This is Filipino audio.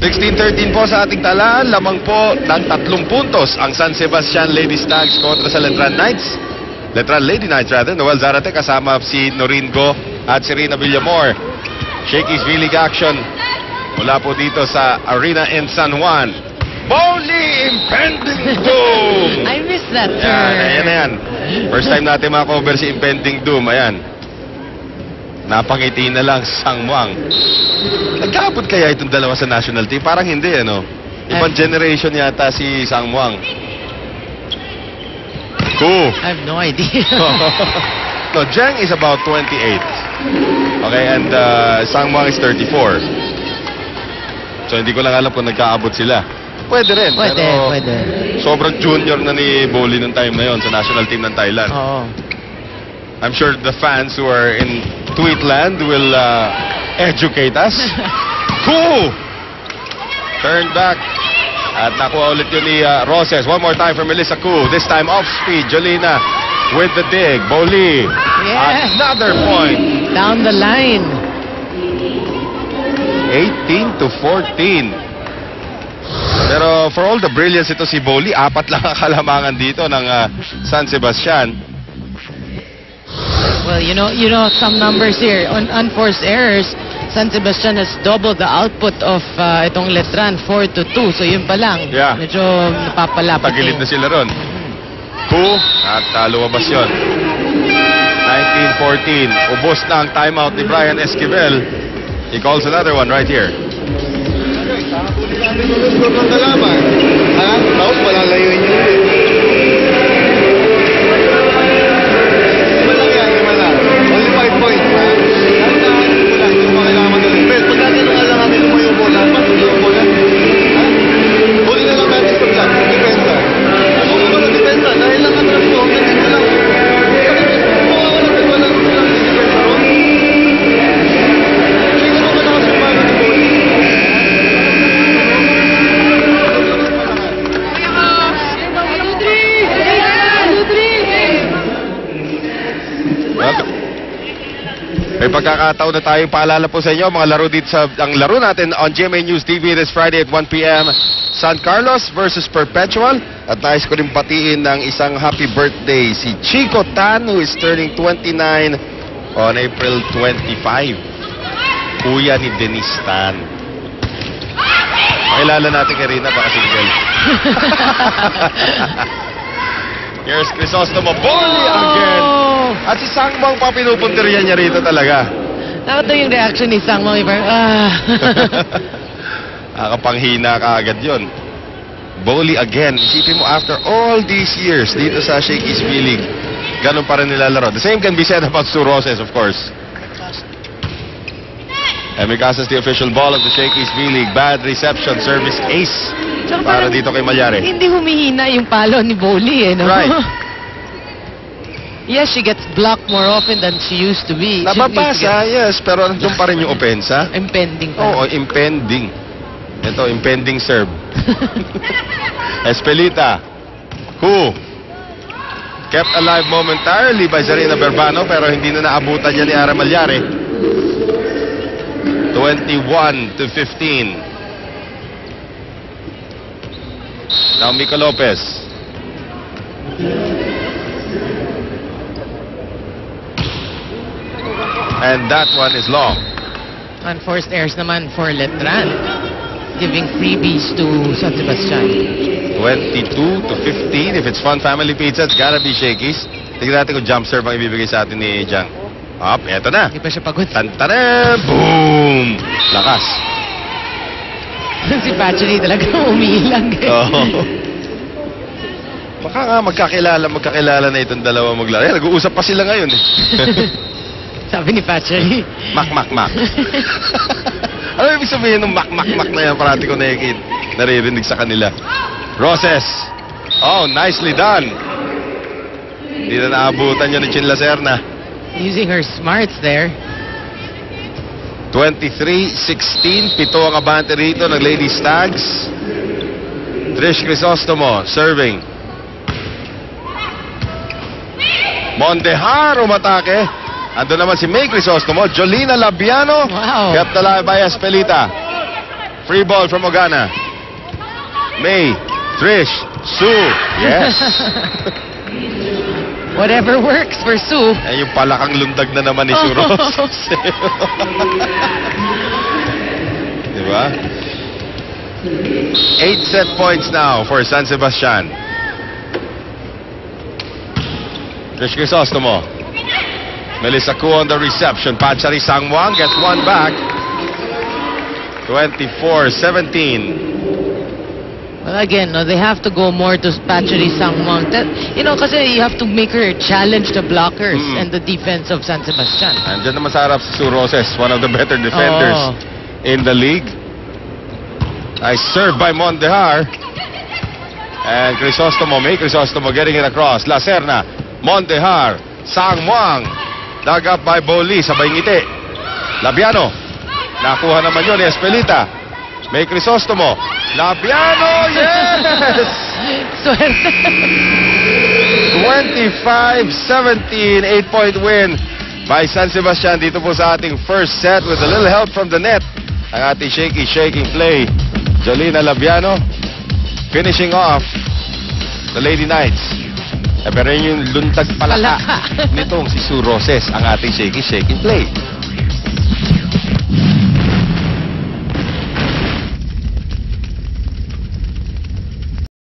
16-13 po sa ating talaan. Lamang po ng 3 puntos ang San Sebastian Lady Stags kontra sa Letran Knights. Letran Lady Knights rather. Noel Zarate kasama si Noringo at si Rina Villamor. Shakey's V-League action mula po dito sa Arena in San Juan. Bowley Impending Doom! I miss that term. Ayan, ayan. First time natin makakover si Impending Doom. Ayan. Napangiti na lang Sang Muang. Nagkaabot kaya itong dalawa sa national team? Parang hindi, ano? Ibang generation yata si Sang Muang. Cool. I have no idea. No, Jang is about 28. Okay, and Sang Muang is 34. So hindi ko lang alam kung nagkaabot sila. Pwede rin. Pwede, pero pwede. sobrang junior na ni Bowley ng time na yon sa national team ng Thailand. Oo. I'm sure the fans who are in Tweetland will educate us. Cool! Turn back. At nakuha ulit yun ni Roses. One more time for Melissa Koo. This time off speed. Jolina with the dig. Bowley. Yeah. Another point. Down the line. 18-14. Pero for all the brilliance ito si Bowley, 4 lang ang kalamangan dito ng San Sebastian. Well, you know some numbers here. On unforced errors, San Sebastian has doubled the output of itong Letran, 4-2. So yun pa lang. Yeah. Medyo napapalapit. Tagilid na sila ron. Koo at lumabas yun. 19-14. Ubos na ang timeout ni Brian Esquivel. He calls another one right here. Tapos malalayuin nyo ulit. Only 5 points, ha? Hindi mo kailangan magaling. Pero pagka tinungan lang natin lumayo yung bola, patuloy yung bola. Ha? Huli na lang natin sa block, sa depensa. Huli mo ng depensa, dahil lang atras mo, ganyan mo lang. Walang depensa ron. Hindi mo ba nakasumano ni Bowley? May pagkakataon na tayo paalala po sa inyo mga laro dito sa ang laro natin on GMA News TV this Friday at 1 p.m. San Carlos versus Perpetual. At nais ko rin patiin ng isang happy birthday si Chico Tan who is turning 29 on April 25. Kuya ni Denise Tan. Makilala natin kay Rina, baka single. Here's Crisostomo Bowley again. At si Sang Muang pa pinupunteriya niya rito talaga. Nakita yung reaction ni Sang Muang. Nakapanghina ka agad yun. Bowley again. Isipin mo after all these years dito sa Shakey's V-League, ganun pa rin nilalaro. The same can be said about Stu Roses, of course. Emicasas the official ball of the Shakey's V-League. Bad reception, service ace. Para dito kay Malyari. Hindi humihina yung palo ni Bowley, no? Right. Yes, she gets blocked more often than she used to be. Nababasa, yes, pero nandun pa rin yung opensa. Impending pa. Oo, impending. Ito, impending serve. Espelita. Who? Kept alive momentarily by Zarina Berbano pero hindi na naabutan niya ni Ara Malyari. 21-15. Now Mika Lopez. And that one is long. Unforced errors naman for Letran. Giving freebies to San Sebastian. 22-15. If it's Fun Family Pizza, it's gotta be Shakey's. Tignan natin kung jump serve ang ibibigay sa atin ni Jang. Up, eto na. Hindi pa siya pagod. Tantana! Boom! Lakas. Si Patchery talaga umiilang. Oo. Baka nga magkakilala na itong dalawa maglaro. Nag-uusap pa sila ngayon eh. Sabi ni Patchery. Mak. Ano ibig sabihin ng mak na yan? Parati ko naririnig sa kanila. Roses. Oh, nicely done. Hindi na naabutan yun ni Chin Lacerna. Using her smarts there. 23-16. Pito ang abante rito ng Lady Stags. Trish Crisostomo serving. Mondejar umatake. Ando naman si May Crisostomo. Jolina Labiano. Wow. Kept alive by Espelita. Free ball from Ogana. May, Trish, Sue. Yes. Whatever works for Sue. Eh, yung palakang lundag na naman ni Sue Roses. Diba? 8 set points now for San Sebastian. Trish Crisostomo. Melissa Ku on the reception. Pachari Sangwang gets one back. 24-17. Well, again, no, they have to go more to Pachari Sangwang. Kasi you have to make her challenge the blockers and the defense of San Sebastian. Andyan naman sa harap si Sue Roses, one of the better defenders in the league. Nice serve by Mondejar. And Crisostomo, May Crisostomo getting it across. La Serna, Mondejar, Sangwang. Dug up by Boli, sabay ngiti. Labiano, nakuha naman yun ni Espelita. May Crisostomo, Labiano, yes! Swerte. 25-17, 8-point win by San Sebastian dito po sa ating first set with a little help from the net. Ang ating shaking play. Jolina Labiano finishing off the Lady Knights. Pero yun yung luntag palaka nitong si Sue Roses, ang ating shaking play.